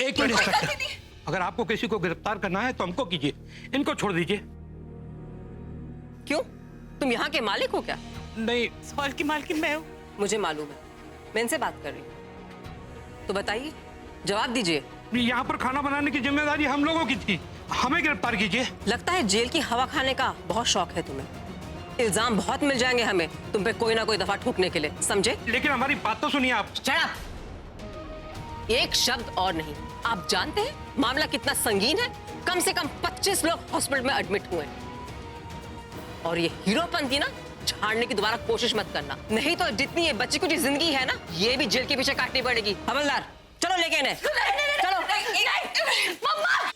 एक minute inspector, अगर आपको किसी को गिरफ्तार करना है तो हमको कीजिए, इनको छोड़ दीजिए। क्यों, तुम यहाँ के मालिक हो क्या? नहीं, इस हॉल की मालकिन मैं हूँ। मुझे मालूम है, मैं इनसे बात कर रही हूँ। तो बताइए, जवाब दीजिए। यहाँ पर खाना बनाने की जिम्मेदारी हम लोगों की थी, हमें गिरफ्तार कीजिए। लगता है जेल की हवा खाने का बहुत शौक है तुम्हें। इल्जाम बहुत मिल जाएंगे हमें तुम पे कोई ना कोई दफा ठोकने के लिए, समझे? लेकिन हमारी बात तो सुनिए आप। Shut up! एक शब्द और नहीं। आप जानते हैं मामला कितना संगीन है? कम से कम 25 लोग हॉस्पिटल में एडमिट हुए हैं। और ये हीरोपंती ना झाड़ने की दोबारा कोशिश मत करना, नहीं तो जितनी ये बच्ची कुछ जिंदगी है ना, ये भी जेल के पीछे काटनी पड़ेगी। हवलदार, चलो लेके इन्हें। चलो। मम्मा!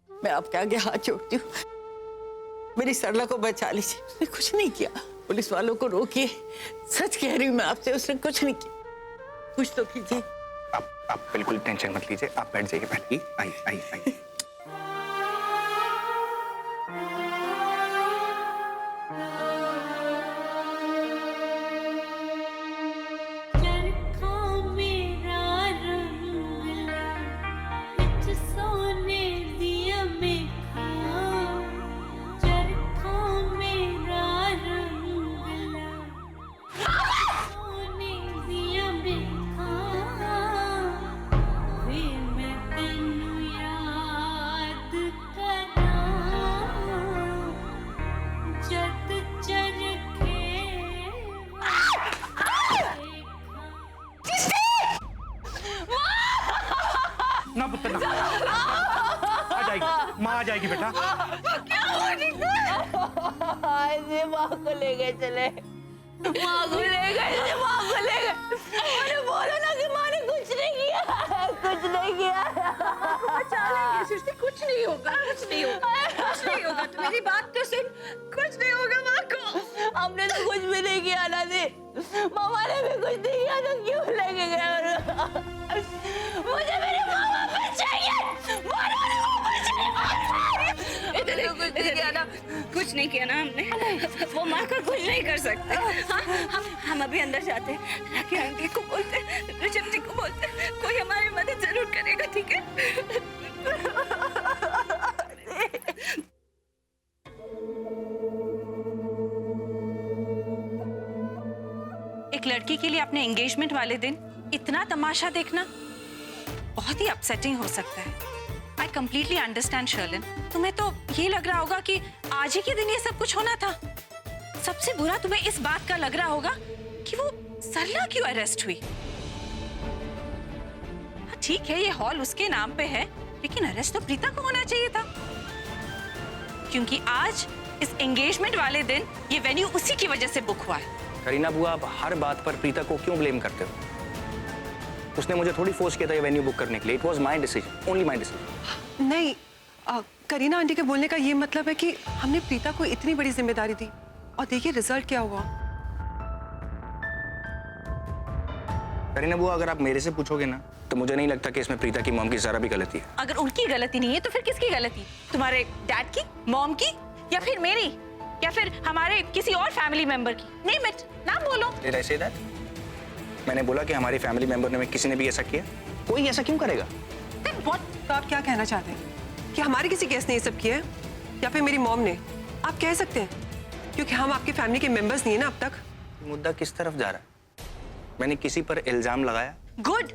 मैं आपके आगे हाथ जोड़ती हूँ, मेरी सरला को बचा लीजिए। उसने कुछ नहीं किया, पुलिस वालों को रोकिए। सच कह रही हूँ मैं आपसे, उसने कुछ नहीं किया। कुछ तो कीजिए। आप बिल्कुल टेंशन मत लीजिए, आप बैठ जाइए पहले। आई। ना पुत्र ना, आ जाएगी माँ, आ जाएगी बेटा। ऐसे माँ को ले गए, चले माँ को ले गए, माँ को ले गए। अरे बोलो ना कि माँ ने कुछ नहीं किया, कुछ नहीं किया। बचा लेंगे सृष्टि, कुछ नहीं होगा, कुछ नहीं होगा, कुछ नहीं होगा। तू मेरी बात तो सुन, कुछ नहीं होगा माँ को। हमने तो कुछ भी नहीं किया ना दी, मामा ने भी कुछ नहीं किया, तो क्यों लेके गए? मुझे मेरे मामा पर चाहिए, कुछ नहीं किया ना हमने। वो माँ का कुछ नहीं कर सकते। हाँ, हम अभी अंदर जाते हैं, राखी आंटी को बोलते, ऋषभ जी को बोलते, कोई हमारी मदद जरूर करेगा, ठीक है? एक लड़की के लिए अपने एंगेजमेंट वाले दिन इतना तमाशा देखना बहुत ही अपसेटिंग हो सकता है। आई कंप्लीटली अंडरस्टैंड शर्लिन, तुम्हें तो ये लग रहा होगा कि आज ही के दिन ये सब कुछ होना था। सबसे बुरा तुम्हें इस बात का लग रहा होगा कि वो सरला क्यों अरेस्ट हुई। हाँ ठीक है, ये हॉल उसके नाम पे है, लेकिन अरेस्ट तो प्रीता को होना चाहिए था, क्योंकि आज इस एंगेजमेंट वाले दिन ये वेन्यू उसी की वजह से बुक हुआ है। करीना बुआ, आप हर बात पर प्रीता को क्यों ब्लेम करते हो? उसने मुझे थोड़ी फोर्स किया था ये वेन्यू बुक करने के लिए। It was my decision, only my decision. नहीं, करीना आंटी के बोलने का ये मतलब है कि हमने प्रीता को इतनी बड़ी जिम्मेदारी दी और देखिए रिजल्ट क्या हुआ। करीना बुआ, अगर आप मेरे से पूछोगे ना तो मुझे नहीं लगता कि इसमें प्रीता की मॉम की जरा भी गलती है। अगर उनकी गलती नहीं है तो फिर किसकी गलती? तुम्हारे डैड की, मॉम की, या फिर मेरी, या फिर हमारे किसी और फैमिली मेंबर की? नेम इट, नाम बोलो। Did I say that? मैंने बोला कि हमारी फैमिली मेंबर ने किसी ने भी ऐसा किया? कोई ऐसा क्यों करेगा? तो आप क्या कहना चाहते हैं कि हमारे किसी केस ने ये सब किया है या फिर मेरी मॉम ने? आप कह सकते हैं, क्योंकि हम आपकी फैमिली के मेंबर्स नहीं है ना अब तक। मुद्दा किस तरफ जा रहा है? मैंने किसी पर इल्जाम लगाया? गुड,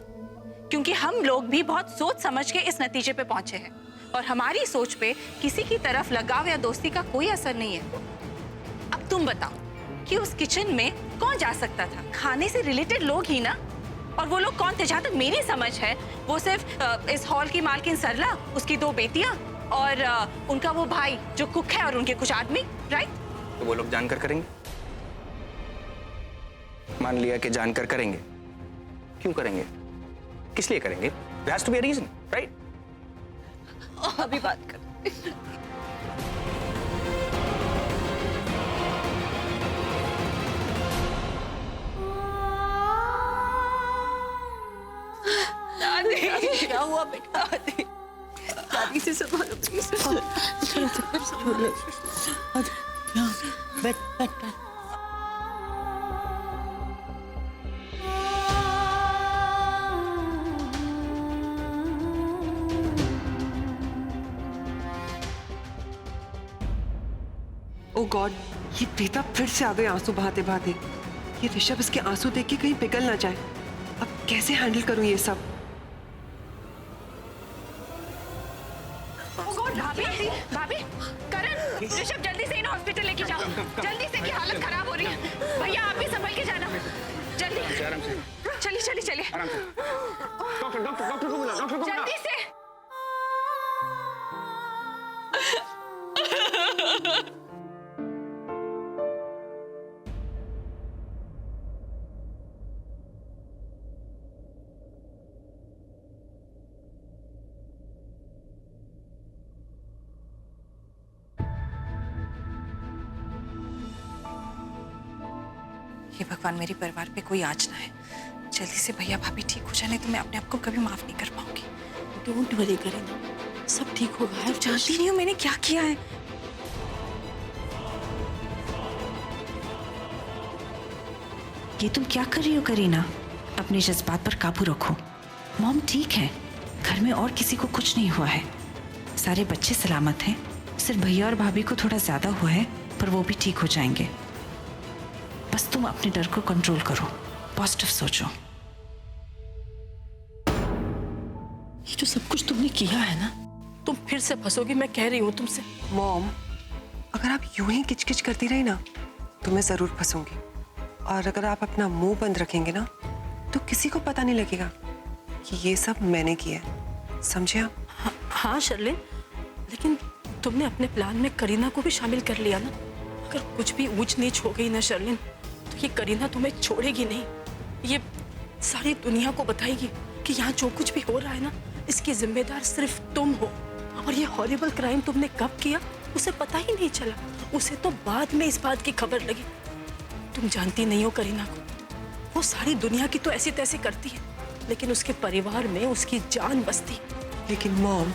क्योंकि हम लोग भी बहुत सोच समझ के इस नतीजे पे पहुंचे हैं और हमारी सोच पे किसी की तरफ लगाव या दोस्ती का कोई असर नहीं है। अब तुम बताओ कि उस किचन में कौन जा सकता था? खाने से रिलेटेड लोग ही ना। और वो लोग कौन थे? जहां तक मेरी समझ है वो सिर्फ इस हॉल की मालकिन सरला, उसकी 2 बेटियां और उनका वो भाई जो कुक है और उनके कुछ आदमी, राइट? तो वो लोग जानकर करेंगे? मान लिया कि जानकर करेंगे, क्यों करेंगे? किस लिए करेंगे? There has to be a reason, right? अभी बात कर। क्या हुआ बेटा? दादी से संभालो प्लीज। बैठ बैठ बैठ। ओ गॉड, ये प्रीता फिर से आ गई आंसू बहाते बहाते। ये ऋषभ इसके आंसू देख के कहीं पिघल ना जाए। अब कैसे हैंडल करूं ये सब? भाभी, भाभी, करण, ऋषभ जल्दी से इन्हें हॉस्पिटल लेके जाओ। जल्दी से, की हालत खराब हो रही है। भैया आप भी संभल के जाना। जल्दी। आराम से। चलिए चलिए चलिए। आराम से। डॉक्टर को बुला, डॉक्टर को बुला। जल्दी से। हे भगवान, मेरे परिवार पे कोई आँच ना है। जल्दी से भैया भाभी ठीक हो जाए, नहीं तो मैं अपने आप को कभी माफ नहीं कर पाऊंगी। डोंट वरी करीना, सब ठीक होगा। मैं जानती नहीं हूँ मैंने क्या किया है। ये तुम क्या कर रही हो करीना? अपने जज्बात पर काबू रखो। मॉम ठीक है, घर में और किसी को कुछ नहीं हुआ है। सारे बच्चे सलामत हैं। सिर्फ भैया और भाभी को थोड़ा ज्यादा हुआ है, पर वो भी ठीक हो जाएंगे। बस तुम अपने डर को कंट्रोल करो, पॉजिटिव सोचो। ये जो सब कुछ तुमने किया है ना, तुम फिर से फंसोगी, मैं कह रही हूँ तुमसे। मॉम, अगर आप यूं ही किचकिच करती रही ना तो मैं जरूर फंसूंगी। और अगर आप अपना मुंह बंद रखेंगे ना तो किसी को पता नहीं लगेगा कि ये सब मैंने किया है। समझे आप? हाँ शर्लिन, लेकिन तुमने अपने प्लान में करीना को भी शामिल कर लिया ना। अगर कुछ भी ऊंच नीच हो गई ना शर्लिन, तो ये करीना तुम्हें छोड़ेगी नहीं। ये सारी दुनिया को बताएगी कि यहाँ जो कुछ भी हो रहा है ना, इसकी जिम्मेदार सिर्फ तुम हो। और ये हॉरिबल क्राइम तुमने कब किया उसे पता ही नहीं चला। उसे तो बाद में इस बात की खबर लगी। तुम जानती नहीं हो करीना को, वो सारी दुनिया की तो ऐसी तैसी करती है, लेकिन उसके परिवार में उसकी जान बसती। लेकिन मॉम,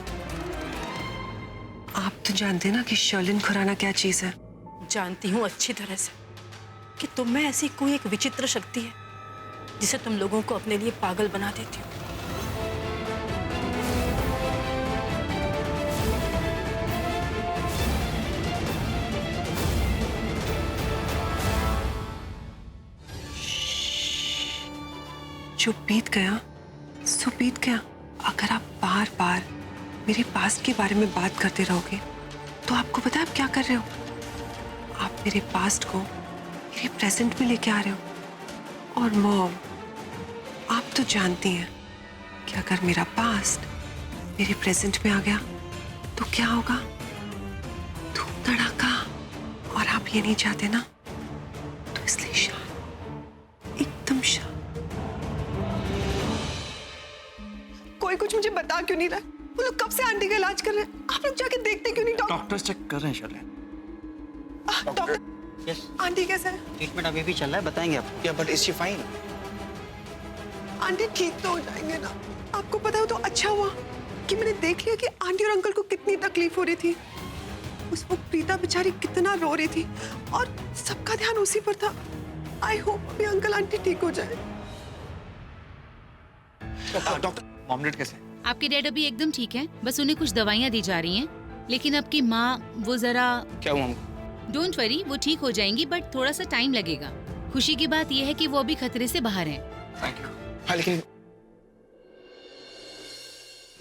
आप तो जानते ना कि शर्लिन खुराना क्या चीज है। जानती हूँ अच्छी तरह से कि तुम में ऐसी कोई एक विचित्र शक्ति है जिसे तुम लोगों को अपने लिए पागल बना देती हो। जो बीत गया सो बीत गया। अगर आप बार बार मेरे पास्ट के बारे में बात करते रहोगे तो आपको पता है आप क्या कर रहे हो? आप मेरे पास्ट को मेरे प्रेजेंट में लेके आ रहे हो। और मॉम, आप तो जानती हैं कि अगर मेरा पास्ट मेरे प्रेजेंट में आ गया तो क्या होगा? धूम धड़ाका। और आप ये नहीं चाहते ना, तो इसलिए शांत, एकदम शांत। कोई कुछ मुझे बता क्यों नहीं रहा? वो लोग कब से आंटी का इलाज कर रहे हैं? आप लोग जाके देखते क्यों नहीं? डॉक्टर चेक कर रहे हैं शर्लिन। डॉक्टर, यस, आंटी कैसे है? ट्रीटमेंट अभी भी चल रहा है, बताएंगे आपको। Yeah, but is she fine? Aunty ठीक तो हो जाएंगे ना? आपको पता हो तो अच्छा हुआ कि मैंने देख लिया कि आंटी और अंकल को कितनी तकलीफ हो रही थी। उस वक्त प्रीता बेचारी कितना रो रही थी और सबका ध्यान उसी पर था। आई होप अभी अंकल आंटी ठीक हो जाए। डॉक्टर, मॉम डैड कैसे? आपके डैड अभी एकदम ठीक है, बस उन्हें कुछ दवाइयाँ दी जा रही हैं। लेकिन आपकी माँ वो जरा, क्या हुआ हमको? डोंट वरी, वो ठीक हो जाएंगी, बट थोड़ा सा टाइम लगेगा। खुशी की बात यह है कि वो अभी खतरे से बाहर हैं। Thank you. हाँ, लेकिन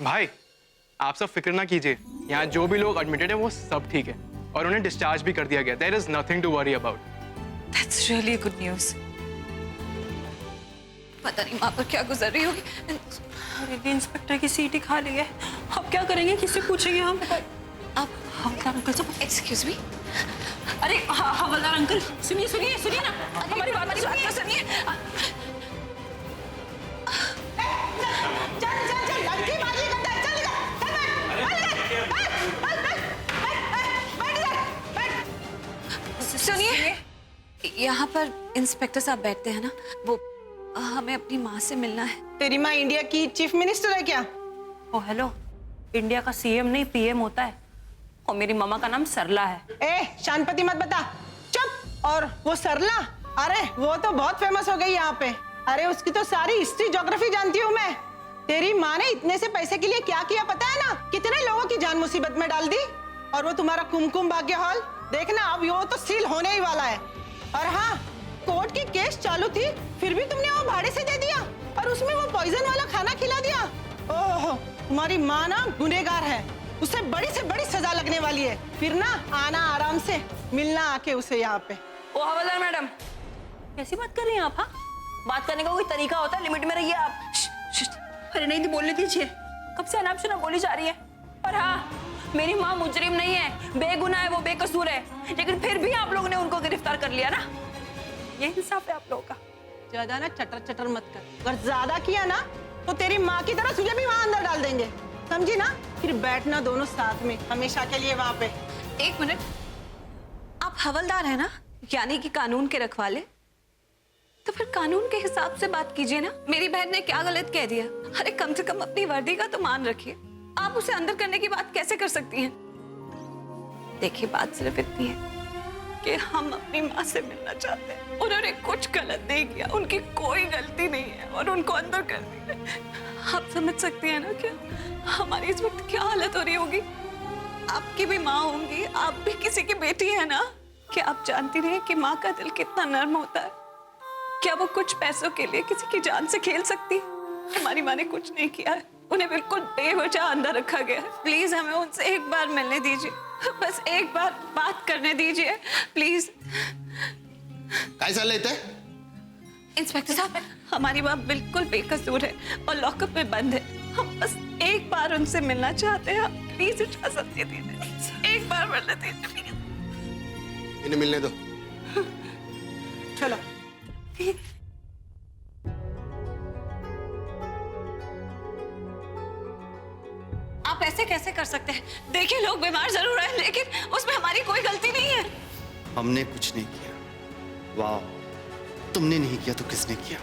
भाई आप सब फिक्र ना कीजिए, यहाँ जो भी लोग एडमिटेड है वो सब ठीक है और उन्हें डिस्चार्ज भी कर दिया गया। There is nothing to worry about. That's really good news. पता नहीं माँ पर क्या गुजर रही होगी। अरे इंस्पेक्टर की सीट ही खाली है, अब क्या करेंगे? किससे पूछेंगे हम? अब हवलदार अंकल से, एक्सक्यूज मी। अरे हवलदार अंकल, सुनिए सुनिए सुनिए ना, हमारी बात तो सुनिए। पर इंस्पेक्टर साहब बैठते हैं ना, वो हमें अपनी माँ से मिलना है। तेरी माँ इंडिया की चीफ मिनिस्टर है क्या? ओ हेलो, इंडिया का सीएम नहीं पीएम होता है, और मेरी मामा का नाम सरला है। ए शांतपति मत बता, चुप। और वो सरला, अरे वो तो बहुत फेमस हो गई यहाँ पे। अरे उसकी तो सारी हिस्ट्री ज्योग्राफी जानती हूँ मैं। तेरी माँ ने इतने से पैसे के लिए क्या किया पता है ना? कितने लोगों की जान मुसीबत में डाल दी। और वो तुम्हारा कुमकुम भाग्य हॉल देखना, अब वो तो सील होने ही वाला है। और हाँ, कोर्ट की केस चालू थी, फिर भी तुमने वो भाड़े से दे दिया और उसमें वो पॉइजन वाला खाना खिला दिया। ओह, तुम्हारी माँ ना गुनहगार है, उसे बड़ी से बड़ी सजा लगने वाली है। फिर ना आना आराम से, मिलना आके उसे यहाँ पे। ओ हवलदार मैडम, कैसी बात कर रही हैं आप? हाँ, बात करने का कोई तरीका होता है, लिमिट में रहिए आप। अरे नहीं, बोलने दीजिए, कब से अनाप शनाप बोली जा रही है। और हाँ, मेरी माँ मुजरिम नहीं है, बेगुनाह है, वो बेकसूर है, लेकिन फिर भी आप लोगों ने उनको गिरफ्तार कर लिया ना, ये इंसाफ है आप लोगों का। ज्यादा ना चटर चटर मत कर, अगर ज्यादा किया ना तो तेरी माँ की तरह तुझे भी वहाँ अंदर डाल देंगे, समझी ना? फिर बैठना दोनों साथ में हमेशा के लिए वहाँ पे। एक मिनट, आप हवलदार है ना, यानी कि कानून के रखवाले, तो फिर कानून के हिसाब से बात कीजिए ना। मेरी बहन ने क्या गलत कह दिया? अरे कम से कम अपनी वर्दी का तो मान रखिए। आप उसे अंदर करने की बात कैसे कर सकती हैं? देखिए, बात सिर्फ इतनी है कि हम अपनी माँ से मिलना चाहते हैं। उन्होंने कुछ गलत नहीं किया, उनकी कोई गलती नहीं है, और उनको अंदर कर दिया। आप समझ सकती हैं ना क्या हमारी इस वक्त क्या हालत हो रही होगी? आपकी भी माँ होंगी, आप भी किसी की बेटी है ना। क्या आप जानती नहीं कि माँ का दिल कितना नर्म होता है? क्या वो कुछ पैसों के लिए किसी की जान से खेल सकती? हमारी माँ ने कुछ नहीं किया है, उन्हें बिल्कुल बेवजह अंदर रखा गया है। प्लीज हमें उनसे एक बार मिलने दीजिए, बस एक बार बात करने दीजिए, प्लीज। कैसा लेते? इंस्पेक्टर साहब, हमारी माँ बिल्कुल बेकसूर है और लॉकअप में बंद है। हम बस एक बार उनसे मिलना चाहते हैं, प्लीज इजाजत दे दीजिए, एक बार मिलने दीजिए। इन्हें मिलने दो। चलो। आप ऐसे कैसे कर सकते हैं? देखिए, लोग बीमार जरूर हैं, लेकिन उसमें हमारी कोई गलती नहीं है। हमने कुछ नहीं किया। वाह, तुमने नहीं किया तो किसने किया?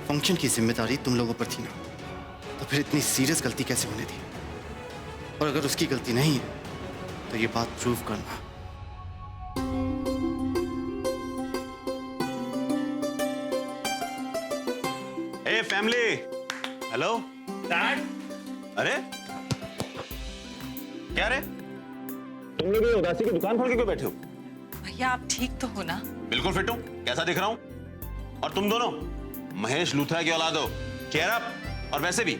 फंक्शन की जिम्मेदारी तुम लोगों पर थी ना, तो फिर इतनी सीरियस गलती कैसे होने दी? और अगर उसकी गलती नहीं है तो ये बात प्रूव करना। ए फैमिली, हेलो डैड, अरे क्या रे, तुम लोग ये उदासी की दुकान खोल के क्यों बैठे हो? भैया आप ठीक तो हो ना? बिल्कुल फिट हूं, कैसा दिख रहा हूं? और तुम दोनों महेश लूथरा की औलाद हो, चेयर अप। और वैसे भी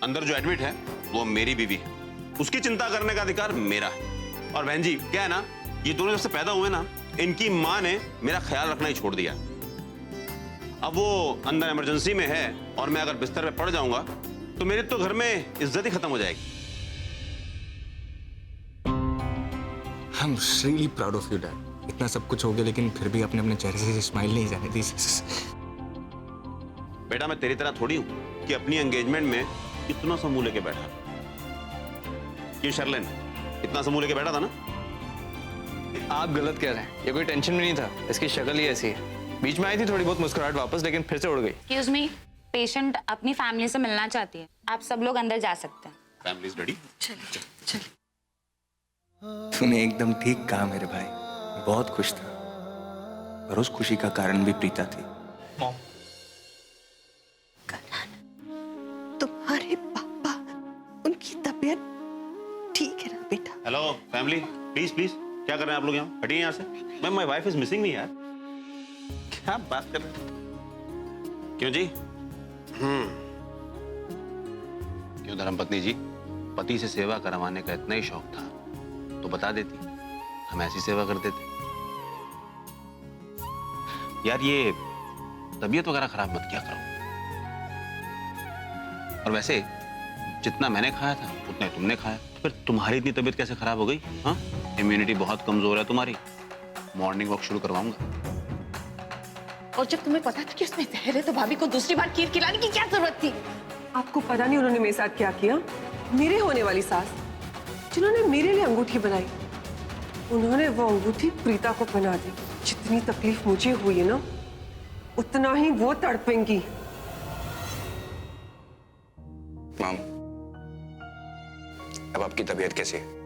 अंदर जो एडमिट है वो मेरी बीवी है, उसकी चिंता करने का अधिकार मेरा है। और बहन जी क्या है ना, ये दोनों जब से पैदा हुए ना, इनकी माँ ने मेरा ख्याल रखना ही छोड़ दिया। अब वो अंदर इमरजेंसी में है और मैं अगर बिस्तर पे पड़ जाऊंगा तो मेरे तो घर में इज्जत ही खत्म हो जाएगी। I'm really proud of you, Dad. इतना सब कुछ हो गया लेकिन फिर भी आपने अपने चेहरे से स्माइल नहीं जाने दी। बेटा मैं तेरी तरह थोड़ी हूं कि अपनी एंगेजमेंट में इतना समूह लेके बैठा। क्यों शर्लिन, इतना समूह लेके बैठा था ना? आप गलत कह रहे हैं, ये कोई टेंशन में नहीं था, इसकी शक्ल ही ऐसी है। बीच में आई थी थोड़ी बहुत मुस्कुराहट वापस, लेकिन फिर से उड़ गई। एक्सक्यूज मी, पेशेंट अपनी फैमिली से मिलना चाहती है, आप सब लोग अंदर जा सकते हैं। Family is ready. चलिए चलिए। तूने एकदम ठीक कहा मेरे भाई, मैं बहुत खुश था, और उस खुशी का कारण भी प्रीता थी। मॉम, तुम्हारे पापा, उनकी तबीयत ठीक है ना बेटा? हेलो फैमिली, प्लीज प्लीज, क्या कर रहे हैं आप लोग यहाँ? हटिए यहाँ से। Ma'am my wife is missing मी यार। क्या बात कर रहे हैं? क्यों जी? क्यों धर्मपत्नी जी, पति से सेवा करवाने का इतना ही शौक था तो बता देती, हम ऐसी सेवा कर देते। यार ये तबीयत वगैरह खराब मत किया करो। और वैसे जितना मैंने खाया था उतना ही तुमने खाया, फिर तुम्हारी इतनी तबीयत कैसे खराब हो गई? हाँ, इम्यूनिटी बहुत कमजोर है तुम्हारी। मॉर्निंग वॉक शुरू करवाऊंगा। और जब तुम्हें पता था कि उसमें जहर है तो भाभी को दूसरी बार खीर खिलाने की क्या जरूरत थी? आपको पता नहीं उन्होंने मेरे साथ क्या किया? मेरे होने वाली सास जिन्होंने मेरे लिए अंगूठी बनाई, उन्होंने वो अंगूठी प्रीता को पहना दी। जितनी तकलीफ मुझे हुई है ना, उतना ही वो तड़पेंगी। माम, अब आपकी तबीयत कैसी है?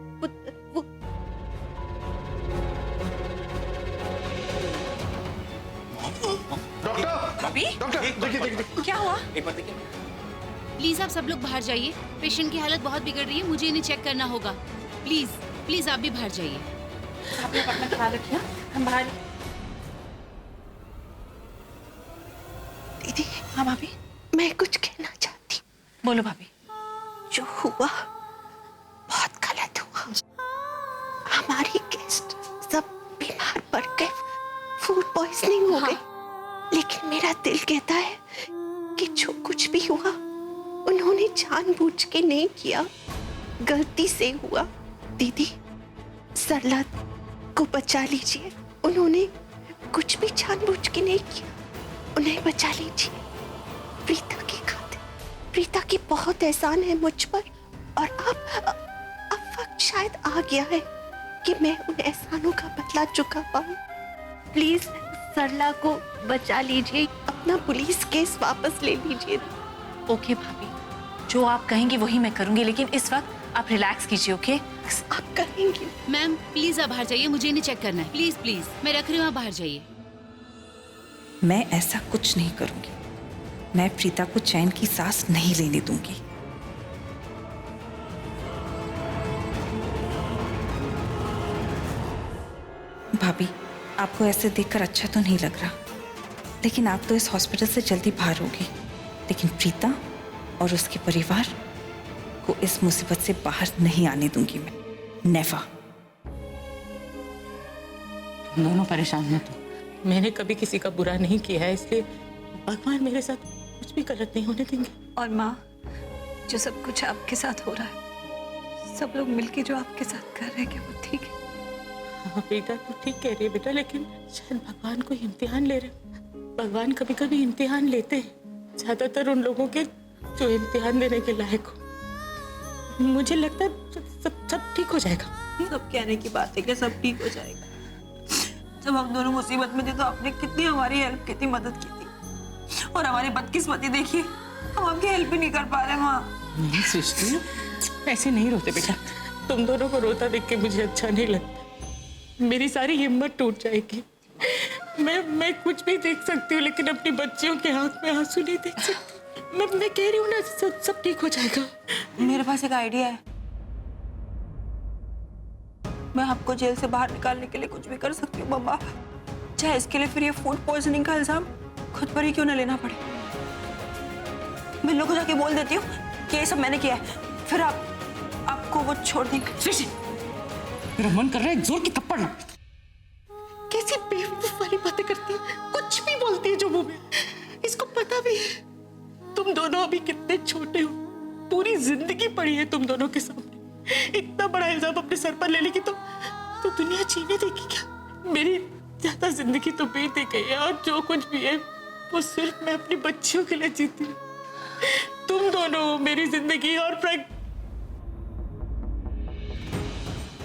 क्या हुआ? प्लीज आप सब लोग बाहर जाइए। पेशेंट की हालत बहुत बिगड़ रही है, मुझे इन्हें चेक करना होगा। प्लीज प्लीज आप भी बाहर जाइए। आप लोग अपना ख्याल रखिए, हम बाहर। दीदी, हाँ भाभी, मैं कुछ कहना चाहती। बोलो भाभी। जो हुआ बहुत गलत हुआ। हमारी गेस्ट सब बीमार पड़ गए, फूड पॉइजनिंग हो गई। लेकिन मेरा दिल कहता है कि जो कुछ भी हुआ उन्होंने जानबूझ के नहीं किया, गलती से हुआ। दीदी, सरला को बचा लीजिए। उन्होंने कुछ भी जानबूझ के नहीं किया, उन्हें बचा लीजिए। प्रीता की खातिर, प्रीता की बहुत एहसान है मुझ पर, और अब वक्त शायद आ गया है कि मैं उन एहसानों का बदला चुका पाऊं। प्लीज सरला को बचा लीजिए, अपना पुलिस केस वापस ले लीजिए। ओके भाभी, जो आप कहेंगी वही मैं करूंगी, लेकिन इस वक्त आप रिलैक्स कीजिए। ओके? आप करेंगी? मैम प्लीज आप बाहर जाइए, मुझे इन्हें चेक करना है। प्लीज प्लीज, मैं रख रही हूँ, आप बाहर जाइए। मैं ऐसा कुछ नहीं करूंगी। मैं प्रीता को चैन की सांस नहीं लेने दूंगी। भाभी, आपको ऐसे देखकर अच्छा तो नहीं लग रहा, लेकिन आप तो इस हॉस्पिटल से जल्दी बाहर होगी। लेकिन प्रीता और उसके परिवार को इस मुसीबत से बाहर नहीं आने दूंगी मैं। नेवर। दोनों परेशान मत हो। मैंने कभी किसी का बुरा नहीं किया है, इसलिए भगवान मेरे साथ कुछ भी गलत नहीं होने देंगे। और माँ, जो सब कुछ आपके साथ हो रहा है, सब लोग मिलके जो आपके साथ कर रहे हैं, क्या वो ठीक है? हाँ बेटा, तू ठीक कह रही है बेटा, लेकिन शायद भगवान को इम्तिहान ले रहे। भगवान कभी कभी इम्तिहान लेते हैं, ज्यादातर उन लोगों के जो इम्तिहान देने के लायक हो। मुझे लगता है सब ठीक हो जाएगा। सब कहने की बात है कि सब ठीक हो जाएगा। जब हम दोनों मुसीबत में थे तो आपने कितनी हमारी हेल्प की थी, मदद की थी, और हमारी बदकिस्मती देखिए, हम आपकी हेल्प भी नहीं कर पा रहे। माँ नहीं सृष्टि, ऐसे नहीं रोते बेटा। तुम दोनों को रोता देख के मुझे अच्छा नहीं लगता। मेरी सारी हिम्मत टूट जाएगी। मैं कुछ भी देख सकती हूँ, लेकिन अपनी बच्चियों के आंख में आंसू नहीं देख सकती। मैं कह रही हूँ ना, सब ठीक हो जाएगा। मेरे पास एक आइडिया है। मैं आपको जेल से बाहर निकालने के लिए कुछ भी कर सकती हूँ मम्मा, चाहे इसके लिए फिर ये फूड पॉइजनिंग का इल्जाम खुद पर ही क्यों ना लेना पड़े। मैं लोगों को जाके बोल देती हूँ कि ये सब मैंने किया है, फिर आपको वो छोड़ देंगे। मेरा मन कर रहा है जोर की थप्पड़ लूं। कैसी बेवकूफ वाली बातें करती है, कुछ भी बोलती है जो मुंह में। इसको पता भी है तुम दोनों अभी कितने छोटे हो, पूरी जिंदगी पड़ी है तुम दोनों के सामने। इतना बड़ा इल्जाम अपने सर पर ले लेगी तो दुनिया जीने देगी क्या? मेरी ज्यादा जिंदगी तो बीत गई है, और जो कुछ भी है वो सिर्फ मैं अपनी बच्चियों के लिए जीती हूँ। तुम दोनों मेरी जिंदगी। और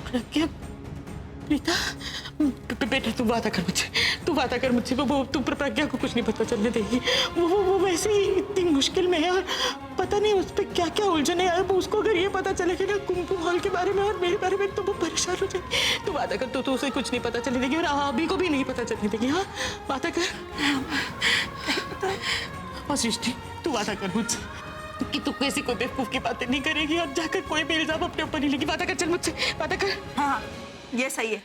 प्रज्ञा, प्रीता, बेटा तू वादा कर मुझे, तू वादा कर मुझे। वो तू प्रज्ञा को कुछ नहीं पता चलने देगी। वो वैसे ही इतनी मुश्किल में है, और पता नहीं उस पर क्या क्या उलझने आए। वो उसको अगर ये पता चलेगा ना कुमकुम हॉल के बारे में और मेरे बारे में, तो वो परेशान हो जाएगी। तू वादा कर, तू उसे कुछ नहीं पता चलने देगी, और अभी को भी नहीं पता चलने देगी। हाँ वादा कर। और सृष्टि, तू वादा कर मुझसे कि तू कैसी कोई बेवकूफ की बातें नहीं करेगी, और जाकर कोई भी इल्जाम अपने ऊपर नहीं लेगी। वादा कर, चल मुझसे वादा कर। हाँ ये सही है।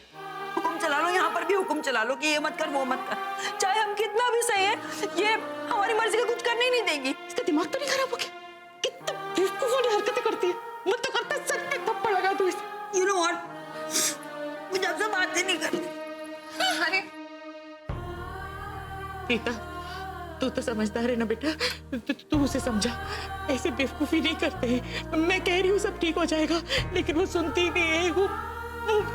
हुक्म चला लो, यहाँ पर भी हुक्म चला लो कि ये मत कर वो मत कर, चाहे हम कितना भी सही है, ये हमारी मर्जी का कुछ करने ही नहीं देंगी। इसका दिमाग तो नहीं खराब हो गया? कितना बेवकूफ वाली हरकतें करती है। मन तो करता है सच में थप्पड़ लगा दूं इसे। You know what? मुझे आपसे बात ही नहीं करनी। अरे प्रीता, तू तो समझदार है ना बेटा, तू उसे समझा। ऐसे बेवकूफी नहीं करते। मैं कह रही हूँ सब ठीक हो जाएगा, लेकिन वो सुनती नहीं है। वो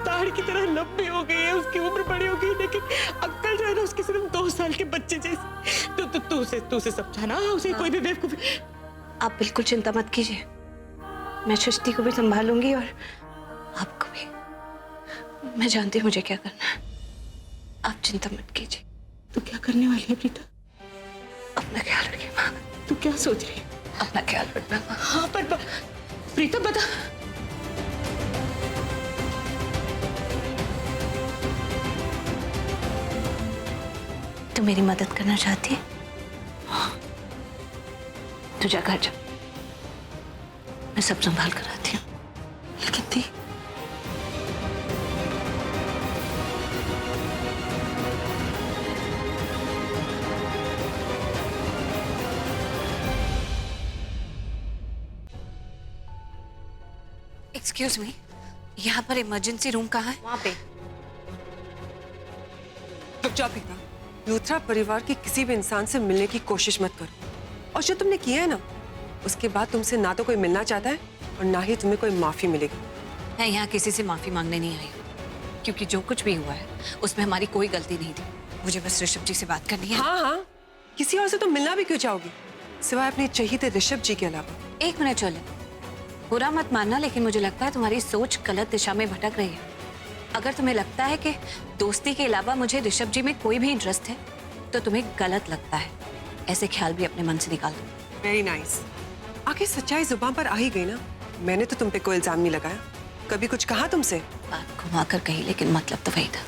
ताड़ की तरह लंबी हो गई है, उसकी उम्र बड़ी हो गई, लेकिन अक्ल जो है ना उसकी सिर्फ 2 साल के बच्चे जैसी। तू उसे समझाना, उसे कोई भी बेवकूफी। आप बिल्कुल चिंता मत कीजिए, मैं सृष्टि को भी संभालूंगी और आपको भी। मैं जानती हूँ मुझे क्या करना है। आप चिंता मत कीजिए। तू क्या करने वाली है प्रीता? अपना ख्याल रखिए माँ। तू क्या सोच रही है? अपना ख्याल रखना माँ। हाँ पर प्रीता बता। तू मेरी मदद करना चाहती है? तू जा घर जा, मैं सब संभाल कर आती हूँ। लेकिन दी एक्सक्यूज मी, यहाँ पर इमरजेंसी रूम कहाँ है? वहां पे। रुक जाओ प्रीता, लूथरा परिवार के किसी भी इंसान से मिलने की कोशिश मत करो। और जो तुमने किया है ना, उसके बाद तुमसे ना तो कोई मिलना चाहता है और ना ही तुम्हें कोई माफी मिलेगी। मैं यहाँ किसी से माफी मांगने नहीं आई हूँ, क्योंकि जो कुछ भी हुआ है उसमें हमारी कोई गलती नहीं थी। मुझे बस ऋषभ जी से बात करनी है। हाँ हाँ, किसी और से तो मिलना भी क्यों चाहोगी, सिवाय अपने चहीते ऋषभ जी के अलावा। एक मिनट चले, बुरा मत मानना, लेकिन मुझे लगता है तुम्हारी सोच गलत दिशा में भटक रही है। अगर तुम्हें लगता है कि दोस्ती के अलावा मुझे ऋषभ जी में कोई भी इंटरेस्ट है, तो तुम्हें गलत लगता है। ऐसे ख्याल भी अपने मन से निकाल दो। Very nice. आखिर सच्चाई जुबान पर आ ही गई ना। मैंने तो तुम पे कोई इल्जाम नहीं लगाया, कभी कुछ कहा तुमसे? बात घुमा कर कही, लेकिन मतलब तो वही था।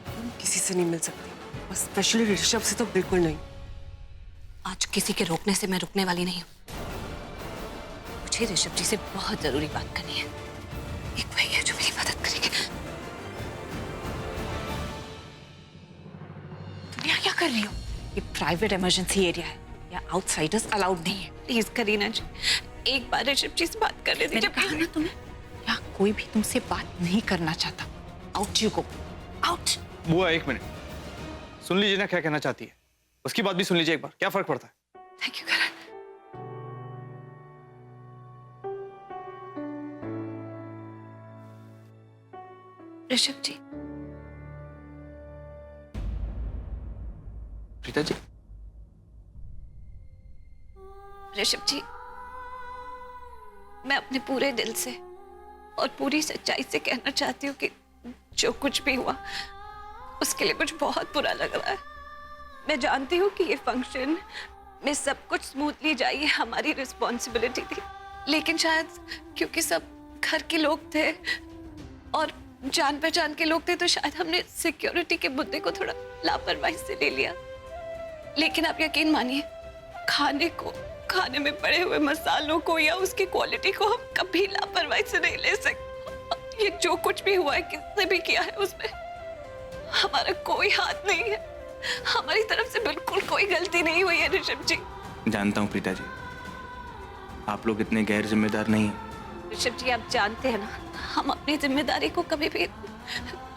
तुम किसी से नहीं मिल सकती, और स्पेशली ऋषभ से तो बिल्कुल नहीं। आज किसी के रोकने से मैं रुकने वाली नहीं हूँ। मुझे ऋषभ जी से बहुत जरूरी बात करनी है। एक भाई है जो मेरी मदद करेंगे। तुम यहाँ क्या कर रही हो? ये प्राइवेट इमरजेंसी एरिया है, या आउटसाइडर्स अलाउड नहीं है। प्लीज करीना जी, एक बार ऋषभ जी से बात कर लेती। जब कहा ना तुम्हें, यहाँ कोई भी तुमसे बात नहीं करना चाहता। Out you go, out. बुआ एक मिनट, सुन लीजिए ना क्या कहना चाहती है, उसकी बात भी सुन लीजिए एक बार, क्या फर्क पड़ता है? थैंक यू करण। ऋषभ जी। प्रीता जी। ऋषभ जी, मैं अपने पूरे दिल से और पूरी सच्चाई से कहना चाहती हूँ कि जो कुछ भी हुआ उसके लिए मुझे बहुत बुरा लग रहा है। मैं जानती हूँ कि ये फंक्शन में सब कुछ स्मूथली जाए, ये हमारी रिस्पॉन्सिबिलिटी थी, लेकिन शायद क्योंकि सब घर के लोग थे और जान पहचान के लोग थे, तो शायद हमने सिक्योरिटी के मुद्दे को थोड़ा लापरवाही से ले लिया। लेकिन आप यकीन मानिए, खाने में पड़े हुए मसालों को या उसकी क्वालिटी को हम कभी लापरवाही से नहीं ले सकते। ये जो कुछ भी हुआ है, किसने भी किया है, उसमें हमारा कोई हाथ नहीं है। हमारी तरफ से बिल्कुल कोई गलती नहीं हुई है ऋषभ जी। जानता हूँ प्रीता जी, आप लोग इतने गैर जिम्मेदार नहीं हैं। ऋषभ जी, आप जानते हैं ना, हम अपनी जिम्मेदारी को कभी भी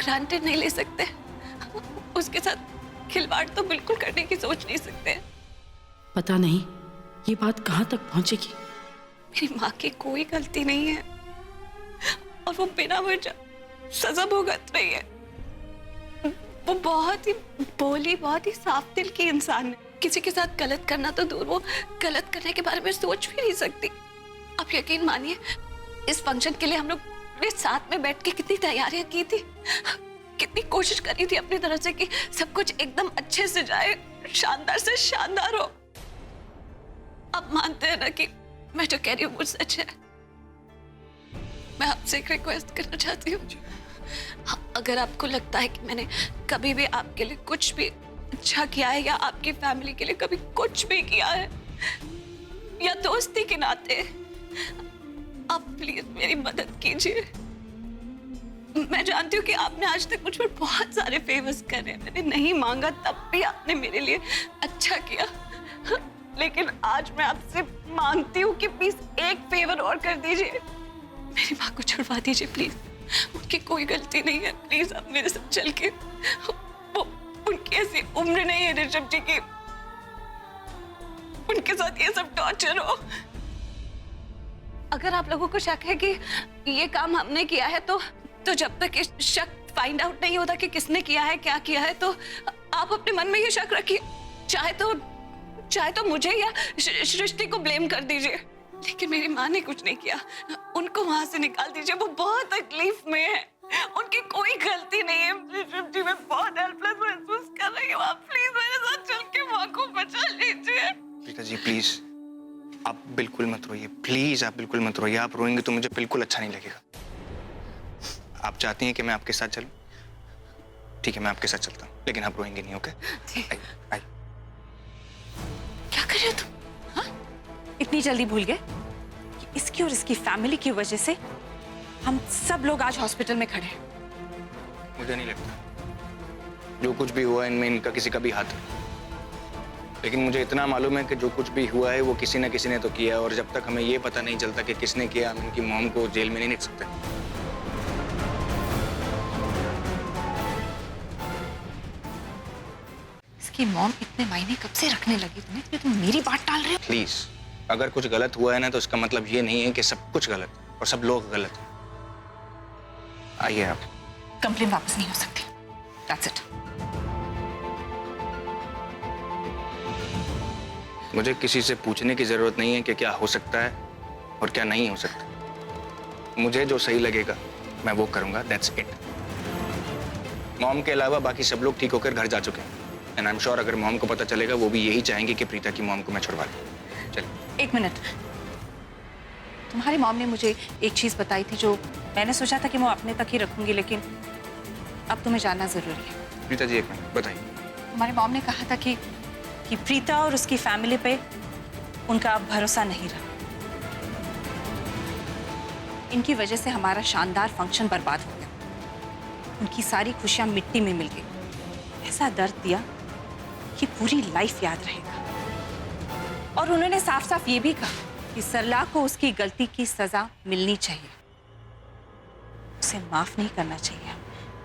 ग्रांटेड नहीं ले सकते। उसके साथ खिलवाड़ तो बिल्कुल करने की सोच नहीं सकते। पता नहीं ये बात कहाँ तक पहुंचेगी। मेरी माँ की कोई गलती नहीं है और वो बिना वजह सजा भुगत रही है। वो बहुत ही भोली, बहुत ही साफ दिल की इंसान है। किसी के साथ गलत करना तो दूर, वो गलत करने के बारे में सोच भी नहीं सकती। आप यकीन मानिए, इस फंक्शन के लिए हम लोग ने साथ में बैठ के कितनी तैयारियां की थी, कितनी कोशिश करी थी अपनी तरफ से कि सब कुछ एकदम अच्छे से जाए, शानदार से शानदार हो। आप मानते हैं ना कि मैं जो कह रही हूँ वो सच है। मैं आपसे एक रिक्वेस्ट करना चाहती हूँ। अगर आपको लगता है कि मैंने कभी भी आपके लिए कुछ भी अच्छा किया है या आपकी फैमिली के लिए कभी कुछ भी किया है, या दोस्ती के नाते, आप प्लीज मेरी मदद कीजिए। मैं जानती हूँ कि आपने आज तक मुझ पर बहुत सारे फेवर्स करे, मैंने नहीं मांगा तब भी आपने मेरे लिए अच्छा किया, लेकिन आज मैं आपसे मांगती हूँ कि प्लीज एक फेवर और कर दीजिए। मेरी माँ को छुड़वा दीजिए प्लीज। उनकी कोई गलती नहीं है, प्लीज आप मेरे साथ चल के, वो उनकी ऐसी उम्र नहीं है ऋषभ जी की, उनके साथ ये सब टॉर्चर हो। अगर आप लोगों को शक है कि ये काम हमने किया है, तो जब तक इस शक फाइंड आउट नहीं होता कि किसने किया है, क्या किया है, तो आप अपने मन में ये शक रखिए। चाहे तो मुझे या सृष्टि को ब्लेम कर दीजिए, लेकिन मेरी माँ ने कुछ नहीं किया, उनको वहां से निकाल दीजिए। वो बहुत तकलीफ में है। उनकी कोई गलती नहीं है। ऋषभ जी, मैं बहुत हेल्पलेस महसूस कर रही हूँ। आप प्लीज मेरे साथ चल के माँ को बचा लीजिए। प्रीता जी प्लीज, आप बिल्कुल मत रोइए, प्लीज आप बिल्कुल मत रोइए। आप रोएंगे तो मुझे बिल्कुल अच्छा नहीं लगेगा। आप चाहती हैं कि मैं आपके साथ चलूं? ठीक है, मैं आपके साथ चलता हूँ, लेकिन आप रोएंगे नहीं, ओके? आई। क्या कर रहे हो तुम? हाँ? इतनी जल्दी भूल गए कि इसकी और इसकी फैमिली की वजह से हम सब लोग आज हॉस्पिटल में खड़े हैं। मुझे नहीं लगता जो कुछ भी हुआ इनमें इनका किसी का भी हाथ है, लेकिन मुझे इतना मालूम है कि जो कुछ भी हुआ है वो किसी न किसी ने तो किया, और जब तक हमें ये पता नहीं चलता कि किसने किया, हम इनकी मॉम को जेल में नहीं निकल सकते। इसकी मॉम इतने मायने कब से रखने लगी तुम्हें कि तुम मेरी बात टाल रहे हो? प्लीज, अगर कुछ गलत हुआ है ना तो इसका मतलब ये नहीं है कि सब कुछ गलत है और सब लोग गलत हैं। आइए आप। कंप्लेन वापस नहीं हो सकती। That's it. मुझे किसी से पूछने की जरूरत नहीं है कि क्या हो सकता है और क्या नहीं हो सकता। मुझे जो सही लगेगा मैं वो करूंगा, दैट्स इट। मॉम के अलावा बाकी सब लोग ठीक होकर घर जा चुके हैं, एंड आई एम श्योर अगर मॉम को पता चलेगा वो भी यही चाहेंगे कि प्रीता की मॉम को मैं छुड़वा लूं। चलिए। एक मिनट, तुम्हारी मॉम ने मुझे एक चीज बताई थी जो मैंने सोचा था कि मैं अपने तक ही रखूंगी, लेकिन अब तुम्हें जानना जरूरी है। प्रीता जी एक मिनट बताइए। तुम्हारी मॉम ने कहा था कि प्रीता और उसकी फैमिली पे उनका अब भरोसा नहीं रहा। इनकी वजह से हमारा शानदार फंक्शन बर्बाद हो गया, उनकी सारी खुशियां मिट्टी में मिल गई। ऐसा दर्द दिया कि पूरी लाइफ याद रहेगा। और उन्होंने साफ साफ ये भी कहा कि सरला को उसकी गलती की सजा मिलनी चाहिए, उसे माफ नहीं करना चाहिए।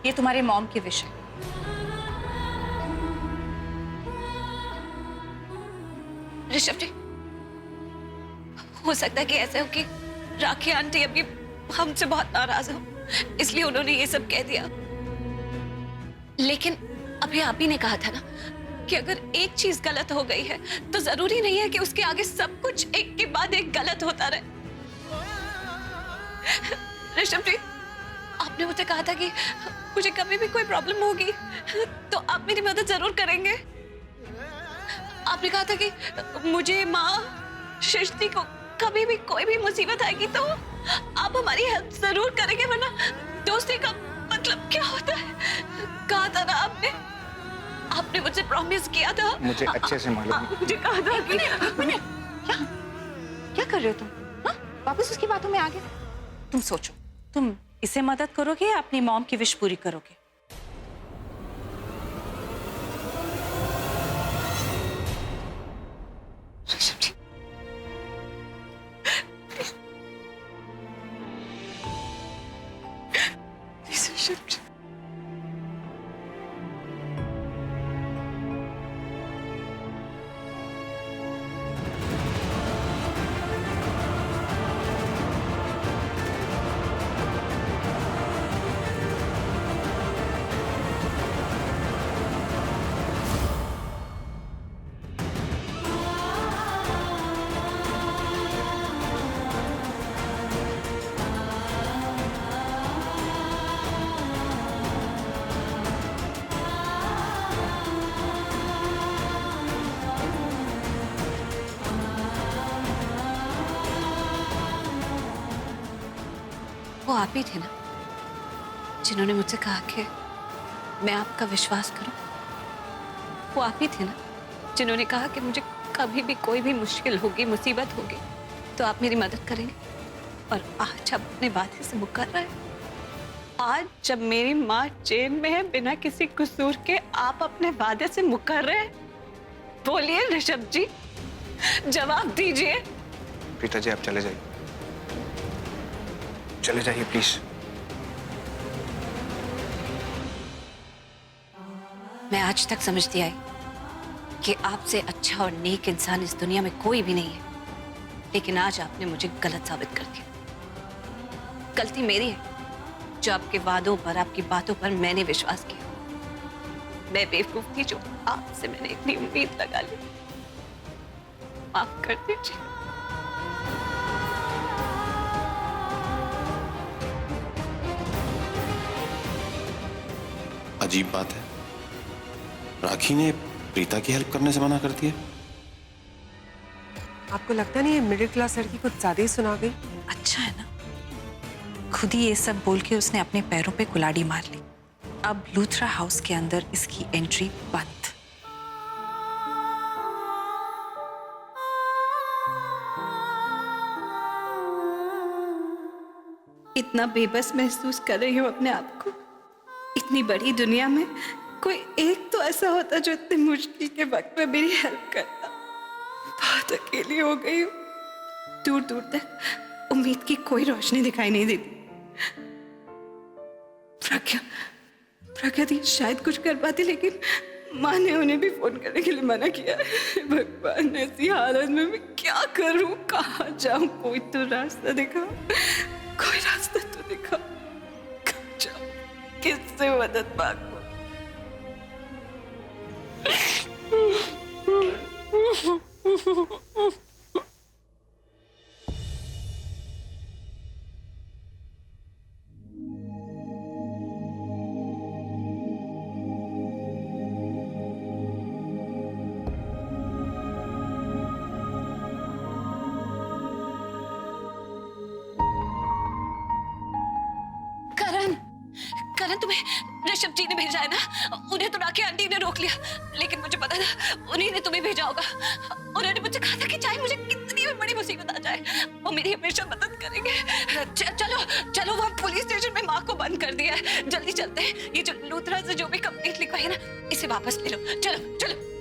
ये तुम्हारे मॉम के विश है। ऋषभ जी, हो सकता है कि ऐसा हो कि राखी आंटी अभी हमसे बहुत नाराज हो, इसलिए उन्होंने ये सब कह दिया। लेकिन अभी आप ही ने कहा था ना कि अगर एक चीज गलत हो गई है तो जरूरी नहीं है कि उसके आगे सब कुछ एक के बाद एक गलत होता रहे। ऋषभ जी, आपने मुझे कहा था कि मुझे कभी भी कोई प्रॉब्लम होगी तो आप मेरी मदद जरूर करेंगे। आपने कहा था कि मुझे, माँ, सृष्टि को कभी भी कोई भी मुसीबत आएगी तो आप हमारी हेल्प जरूर करेंगे, वरना दोस्ती का मतलब क्या होता है? कहा था ना आपने मुझे प्रॉमिस किया था। मुझे अच्छे से मालूम है। मुझे कहा था कि क्या कर रहे हो तुम? हाँ? वापस उसकी बातों में आ गए। तुम सोचो, तुम इसे मदद करोगे या अपनी मॉम की विश पूरी करोगे? ऋषभ जी, ऋषभ जी, वो आप ही थे ना जिन्होंने मुझसे कहा कि मैं आपका विश्वास करूं। वो आप ही थे ना जिन्होंने कहा कि मुझे कभी भी कोई भी मुश्किल होगी, मुसीबत होगी तो आप मेरी मदद करेंगे। और आज आप अपने वादे से मुकर रहे हैं। आज जब मेरी माँ जेल में है बिना किसी कसूर के, आप अपने वादे से मुकर रहे हैं। बोलिए ऋषभ जी, जवाब दीजिए। प्रीता जी आप चले जाइए, चले जाइए प्लीज। मैं आज तक समझती आई कि आपसे अच्छा और नेक इंसान इस दुनिया में कोई भी नहीं है, लेकिन आज आपने मुझे गलत साबित कर दिया। गलती मेरी है जो आपके वादों पर, आपकी बातों पर मैंने विश्वास किया। मैं बेवकूफ थी जो आपसे मैंने इतनी उम्मीद लगा ली। माफ कर दीजिए। अजीब बात है, राखी ने प्रीता की हेल्प करने से मना कर दिया। आपको लगता नहीं है मिडिल क्लास लड़की कुछ ज्यादा ही सुना गई? अच्छा है ना, खुद ही ये सब बोल के उसने अपने पैरों पे कुल्हाड़ी मार ली। अब लूथरा हाउस के अंदर इसकी एंट्री बंद। इतना बेबस महसूस कर रही हूँ अपने आप को। इतनी बड़ी दुनिया में कोई एक तो ऐसा होता जो इतने मुश्किल के वक्त में मेरी हेल्प करता। बहुत अकेली हो गई हूँ। दूर दूर तक उम्मीद की कोई रोशनी दिखाई नहीं देती। प्रज्ञा दी शायद कुछ कर पाती, लेकिन माँ ने उन्हें भी फोन करने के लिए मना किया। भगवान, ऐसी हालत में मैं क्या करूं, कहाँ जाऊं? कोई तो रास्ता दिखा, कोई रास्ता तो दिखा। कहाँ जाऊं, किससे मदद मांगूं? करण, तुम्हें ऋषभ जी ने भेजा है ना? उन्हें तो राखी आंटी ने रोक लिया, लेकिन मुझे पता था उन्हीं ने तुम्हें भेजा होगा। उन्होंने मुझे कहा था कि चाहे मुझे कितनी भी बड़ी मुसीबत आ जाए, वो मेरी हमेशा मदद करेंगे। चलो चलो, वहाँ पुलिस स्टेशन में माँ को बंद कर दिया है, जल्दी चलते हैं। ये जो लूथरा से जो भी कंप्लेंट लिखवाई है ना, इसे वापस ले लो। चलो चलो।